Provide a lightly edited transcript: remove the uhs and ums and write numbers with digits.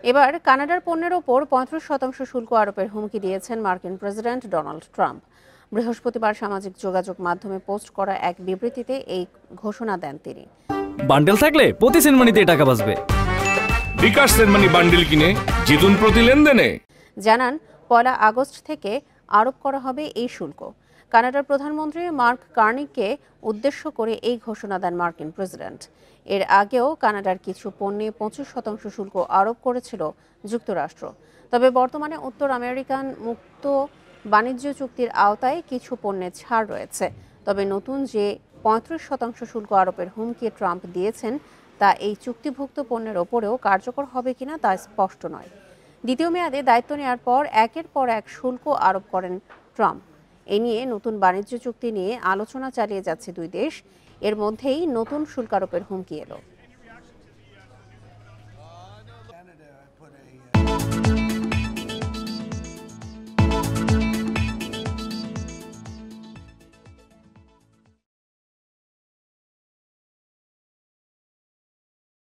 এবার কানাডার পণ্যের ওপর ৩৫% শুল্ক আরোপের হুমকি দিয়েছেন মার্কিন প্রেসিডেন্ট ডোনাল্ড ট্রাম্প। বৃহস্পতিবার সামাজিক যোগাযোগ মাধ্যমে পোস্ট করা এক বিবৃতিতে এই ঘোষণা দেন তিনি। বান্ডেল থাকলে প্রতি সেনমানিতে টাকা বাঁচবে। বিকাশ সেনমানি বান্ডেল কিনে জিতুন প্রতি লেনদেনে। জানান ১ আগস্ট থেকে আরোপ করা হবে এই শুল্ক। কানাডার প্রধানমন্ত্রী মার্ক কার্নিকে উদ্দেশ্য করে এই ঘোষণা দেন মার্কিন প্রেসিডেন্ট। এর আগেও কানাডার কিছু পণ্যে ২৫% শুল্ক আরোপ করেছিল যুক্তরাষ্ট্র। তবে বর্তমানে উত্তর আমেরিকান মুক্ত বাণিজ্য চুক্তির আওতায় কিছু পণ্যে ছাড় রয়েছে। তবে নতুন যে ৩৫% শুল্ক আরোপের হুমকি ট্রাম্প দিয়েছেন তা এই চুক্তিভুক্ত পণ্যের ওপরেও কার্যকর হবে কিনা তা স্পষ্ট নয়। দ্বিতীয় মেয়াদে দায়িত্ব নেওয়ার পর একের পর এক শুল্ক আরোপ করেন ট্রাম্প। এ নিয়ে নতুন বাণিজ্য চুক্তি নিয়ে আলোচনা চালিয়ে যাচ্ছে দুই দেশ। এর মধ্যেই নতুন শুল্ক আরোপের হুমকি এলো।